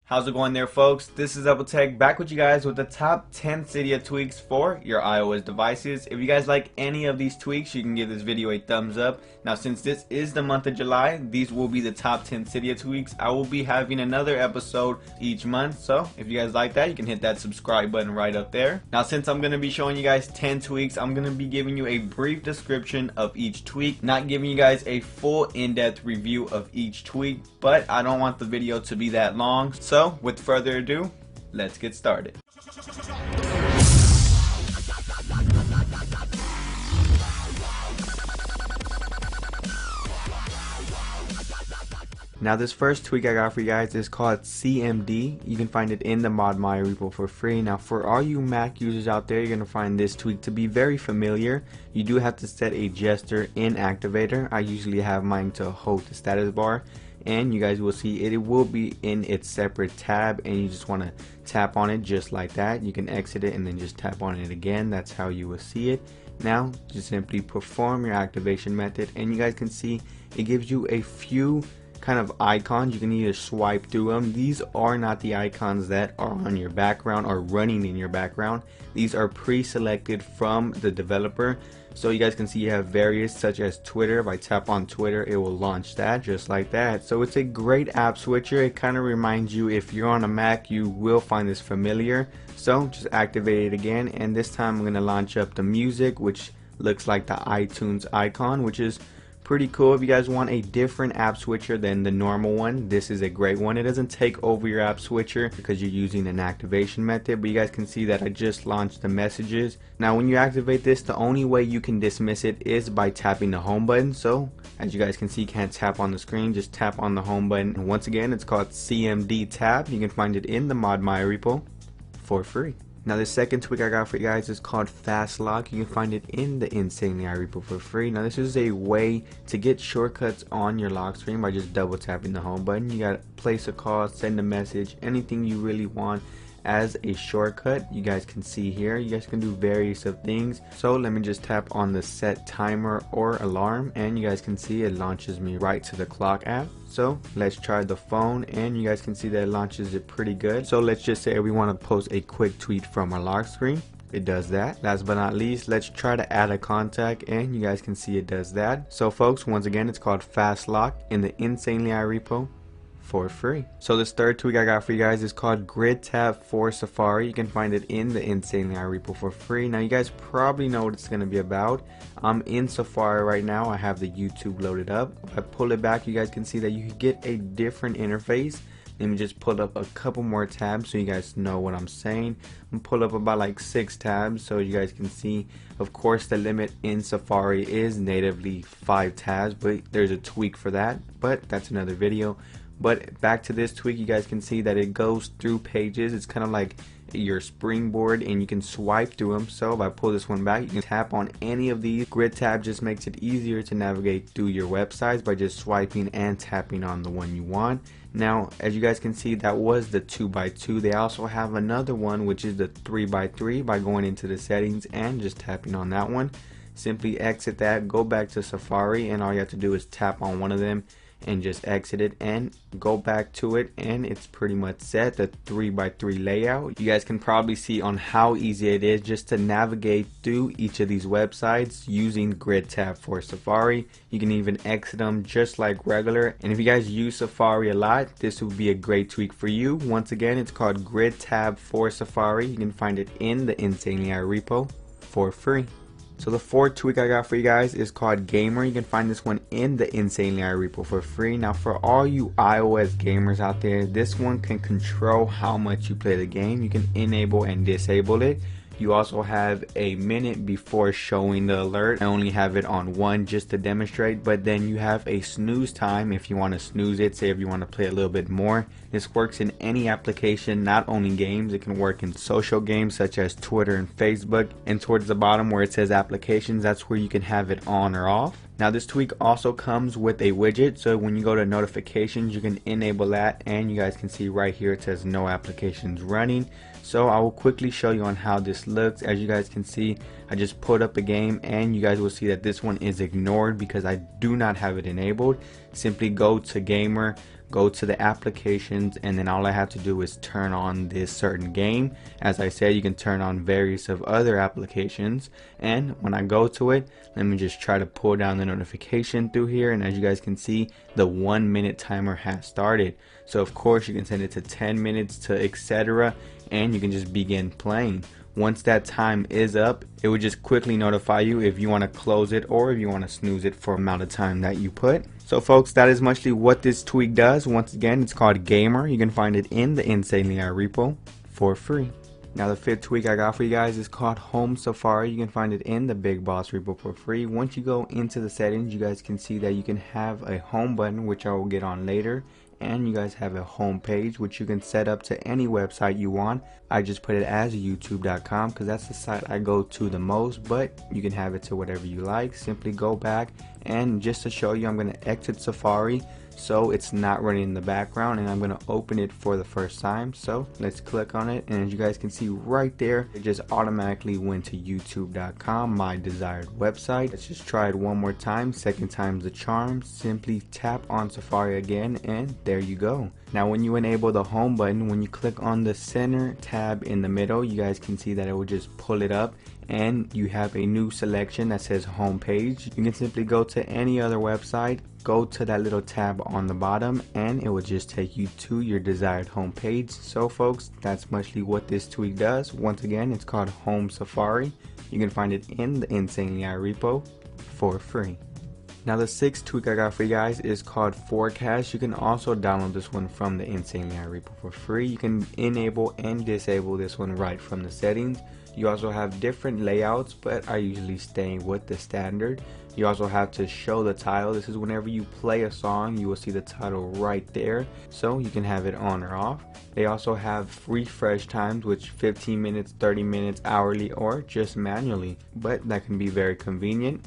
How's it going there, folks? This is Double Tech back with you guys with the top 10 Cydia tweaks for your iOS devices. If you guys like any of these tweaks, you can give this video a thumbs up. Now, since this is the month of July, these will be the top 10 Cydia tweaks. I will be having another episode each month, so if you guys like that, you can hit that subscribe button right up there. Now, since I'm going to be showing you guys 10 tweaks, I'm going to be giving you a brief description of each tweak, not giving you guys a full in-depth review of each tweak, but I don't want the video to be that long. So, with further ado, let's get started. Now, this first tweak I got for you guys is called CMD. You can find it in the ModMy repo for free. Now, for all you Mac users out there, you're going to find this tweak to be very familiar. You do have to set a gesture in Activator. I usually have mine to hold the status bar, and you guys will see it will be in its separate tab, and you just want to tap on it just like that. You can exit it and then just tap on it again. That's how you will see it. Now, just simply perform your activation method, and you guys can see it gives you a few kind of icons. You can either swipe through them. These are not the icons that are on your background or running in your background. These are pre-selected from the developer. So you guys can see you have various, such as Twitter. If I tap on Twitter, it will launch that just like that. So it's a great app switcher. It kind of reminds you, if you're on a Mac, you will find this familiar. So just activate it again, and this time I'm going to launch up the music, which looks like the iTunes icon, which is pretty cool. If you guys want a different app switcher than the normal one, this is a great one. It doesn't take over your app switcher because you're using an activation method, but you guys can see that I just launched the messages. Now, when you activate this, the only way you can dismiss it is by tapping the home button. So as you guys can see, you can't tap on the screen, just tap on the home button. And once again, it's called CMD tab. You can find it in the ModMy repo for free. Now, the second tweak I got for you guys is called Fast Lock. You can find it in the Insanely repo for free. Now, this is a way to get shortcuts on your lock screen by just double tapping the home button. You got to place a call, send a message, anything you really want as a shortcut. You guys can see here, you guys can do various of things. So let me just tap on the set timer or alarm, and you guys can see it launches me right to the clock app. So let's try the phone, and you guys can see that it launches it pretty good. So let's just say we want to post a quick tweet from our lock screen. It does that. Last but not least, let's try to add a contact, and you guys can see it does that. So folks, once again, it's called Fast Lock in the Insanely repo for free. So this third tweak I got for you guys is called Grid Tab for Safari. You can find it in the Insanely repo for free. Now, you guys probably know what it's going to be about. I'm in Safari right now. I have the YouTube loaded up. If I pull it back, you guys can see that you get a different interface. Let me just pull up a couple more tabs so you guys know what I'm saying. I'm pull up about like 6 tabs so you guys can see. Of course, the limit in Safari is natively 5 tabs, but there's a tweak for that, but that's another video. But back to this tweak, you guys can see that it goes through pages. It's kind of like your springboard, and you can swipe through them. So if I pull this one back, you can tap on any of these. Grid tab just makes it easier to navigate through your websites by just swiping and tapping on the one you want. Now, as you guys can see, that was the 2x2. They also have another one, which is the 3x3, by going into the settings and just tapping on that one. Simply exit that, go back to Safari, and all you have to do is tap on one of them and just exit it and go back to it, and it's pretty much set. The 3x3 layout, you guys can probably see on how easy it is just to navigate through each of these websites using Grid Tab for Safari. You can even exit them just like regular, and if you guys use Safari a lot, this would be a great tweak for you. Once again, it's called Grid Tab for Safari. You can find it in the Insanely repo for free. So the fourth tweak I got for you guys is called Gamer. You can find this one in the Insanely repo for free. Now, for all you iOS gamers out there, this one can control how much you play the game. You can enable and disable it. You also have a minute before showing the alert. I only have it on 1 just to demonstrate, but then you have a snooze time if you want to snooze it. Say if you want to play a little bit more. This works in any application, not only games. It can work in social games such as Twitter and Facebook. And towards the bottom where it says applications, that's where you can have it on or off. Now, this tweak also comes with a widget, so when you go to notifications, you can enable that, and you guys can see right here it says no applications running. So I will quickly show you on how this looks. As you guys can see, I just put up a game, and you guys will see that this one is ignored because I do not have it enabled. Simply go to Gamer, go to the applications, and then all I have to do is turn on this certain game. As I said, you can turn on various of other applications, and when I go to it, let me just try to pull down the notification through here, and as you guys can see, the 1 minute timer has started. So of course you can set it to 10 minutes to etc., and you can just begin playing. Once that time is up, it will just quickly notify you if you want to close it or if you want to snooze it for the amount of time that you put. So folks, that is mostly what this tweak does. Once again, it's called Gamer. You can find it in the Cydia repo for free. Now the fifth tweak I got for you guys is called Home Safari. You can find it in the Big Boss repo for free. Once you go into the settings, you guys can see that you can have a home button, which I will get on later, and you guys have a home page which you can set up to any website you want. I just put it as youtube.com because that's the site I go to the most, but you can have it to whatever you like. Simply go back, and just to show you, I'm going to exit Safari so it's not running in the background, and I'm going to open it for the first time. So let's click on it, and as you guys can see right there, it just automatically went to youtube.com, my desired website. Let's just try it one more time. Second time's the charm. Simply tap on Safari again, and there you go. Now when you enable the home button, when you click on the center tab in the middle, you guys can see that it will just pull it up, and you have a new selection that says home page. You can simply go to any other website, go to that little tab on the bottom, and it will just take you to your desired home page. So folks, that's mostly what this tweak does. Once again, it's called Home Safari. You can find it in the Cydia repo for free. Now the sixth tweak I got for you guys is called Forecast. You can also download this one from the Cydia repo for free. You can enable and disable this one right from the settings. You also have different layouts, but I usually stay with the standard. You also have to show the title. This is whenever you play a song, you will see the title right there, so you can have it on or off. They also have refresh times, which 15 minutes, 30 minutes, hourly, or just manually, but that can be very convenient.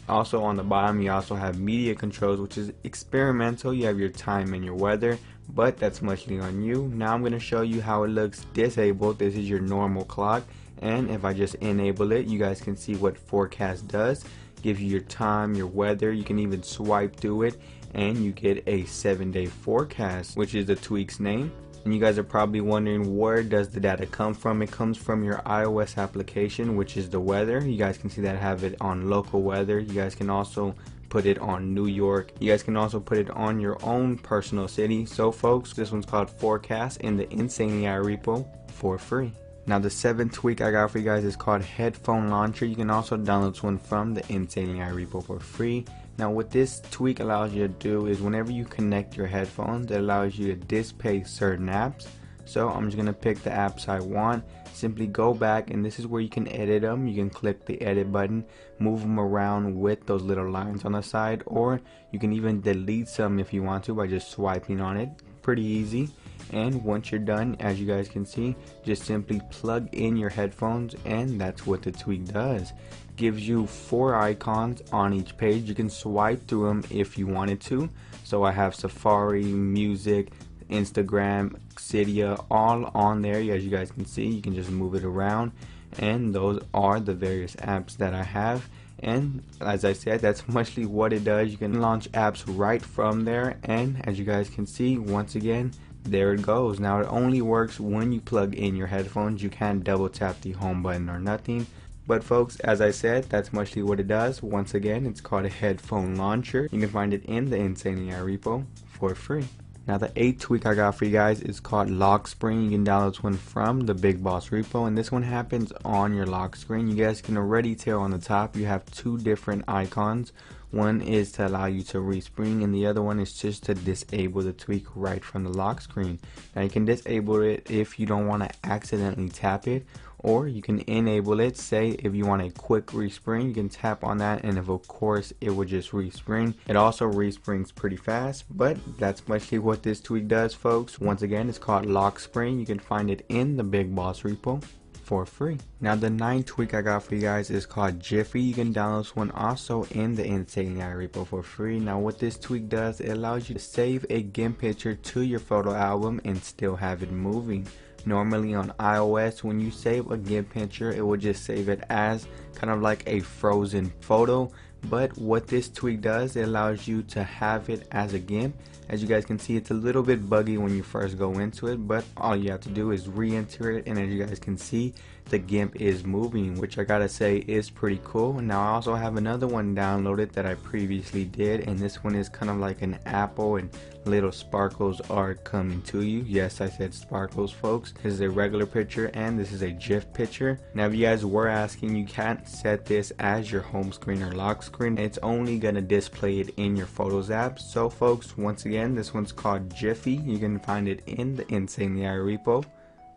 Also on the bottom, you also have media controls, which is experimental. You have your time and your weather, but that's mostly on you. Now I'm going to show you how it looks disabled. This is your normal clock, and if I just enable it, you guys can see what Forecast does. Gives you your time, your weather. You can even swipe through it, and you get a 7-day forecast, which is the tweak's name. And you guys are probably wondering, where does the data come from? It comes from your iOS application, which is the weather. You guys can see that I have it on local weather. You guys can also put it on New York. You guys can also put it on your own personal city. So folks, this one's called Forecast in the Cydia repo for free. Now the seventh tweak I got for you guys is called Headphone Launcher. You can also download this one from the Cydia repo for free. Now what this tweak allows you to do is whenever you connect your headphones, it allows you to display certain apps. So I'm just going to pick the apps I want. Simply go back, and this is where you can edit them. You can click the edit button, move them around with those little lines on the side, or you can even delete some if you want to by just swiping on it. Pretty easy. And once you're done, as you guys can see, just simply plug in your headphones, and that's what the tweak does. Gives you 4 icons on each page. You can swipe through them if you wanted to. So I have Safari, Music, Instagram, Cydia, all on there. As you guys can see, you can just move it around, and those are the various apps that I have. And as I said, that's mostly what it does. You can launch apps right from there, and as you guys can see, once again, there it goes. Now it only works when you plug in your headphones. You can't double tap the home button or nothing. But folks, as I said, that's mostly what it does. Once again, it's called a headphone launcher. You can find it in the Cydia repo for free. Now the 8th tweak I got for you guys is called Lock Screen. You can download this one from the Big Boss repo, and this one happens on your lock screen. You guys can already tell on the top you have 2 different icons. One is to allow you to respring, and the other one is just to disable the tweak right from the lock screen. Now you can disable it if you don't want to accidentally tap it, or you can enable it. Say if you want a quick respring, you can tap on that, and of course it will just respring. It also resprings pretty fast, but that's mostly what this tweak does, folks. Once again, it's called Lock Screen. You can find it in the Big Boss repo for free. Now the 9th tweak I got for you guys is called Jiffy. You can download this one also in the Cydia repo for free. Now what this tweak does, it allows you to save a GIMP picture to your photo album and still have it moving. Normally on iOS, when you save a GIMP picture, it will just save it as kind of like a frozen photo, But what this tweak does, it allows you to have it as a GIMP. As you guys can see, it's a little bit buggy when you first go into it, but all you have to do is re-enter it, and as you guys can see, the GIMP is moving, which I gotta say is pretty cool. Now I also have another one downloaded that I previously did, and this one is kind of like an apple and little sparkles are coming to you. Yes, I said sparkles, folks. This is a regular picture and this is a GIF picture. Now if you guys were asking, you can't set this as your home screen or lock screen. It's only gonna display it in your Photos app. So folks, once again, this one's called Jiffy. You can find it in the Cydia repo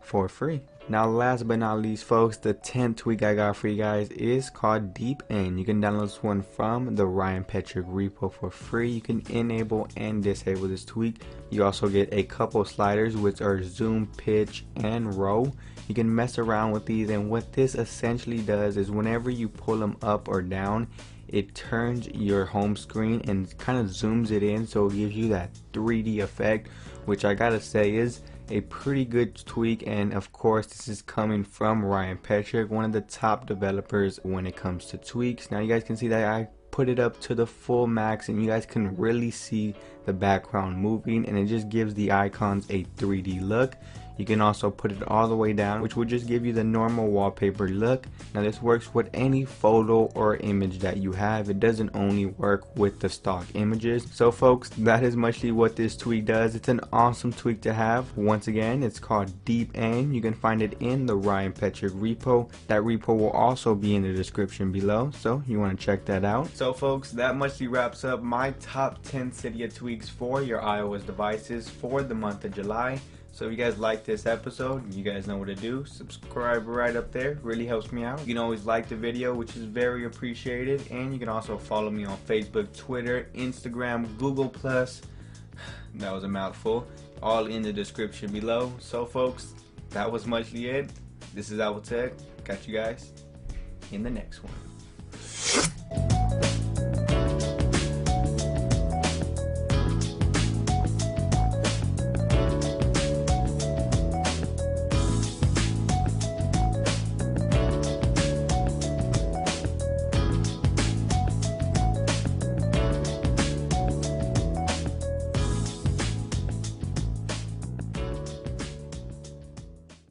for free. Now last but not least, folks, the 10th tweak I got for you guys is called Deep End. You can download this one from the Ryan Petrick repo for free. You can enable and disable this tweak. You also get a couple sliders, which are zoom, pitch, and row. You can mess around with these, and what this essentially does is whenever you pull them up or down, it turns your home screen and kind of zooms it in, so it gives you that 3D effect, which I gotta say is a pretty good tweak. And of course, this is coming from Ryan Petrick, one of the top developers when it comes to tweaks. Now you guys can see that I put it up to the full max, and you guys can really see the background moving, and it just gives the icons a 3D look. You can also put it all the way down, which will just give you the normal wallpaper look. Now this works with any photo or image that you have. It doesn't only work with the stock images. So folks, that is muchly what this tweak does. It's an awesome tweak to have. Once again, it's called Deep End. You can find it in the Ryan Petrick repo. That repo will also be in the description below, so you want to check that out. So folks, that muchly wraps up my top 10 Cydia tweaks for your iOS devices for the month of July. So if you guys like this episode, you guys know what to do. Subscribe right up there, really helps me out. You can always like the video, which is very appreciated, and you can also follow me on Facebook, Twitter, Instagram, Google+. That was a mouthful. All in the description below. So folks, that was muchly it. This is Tech. Got you guys in the next one.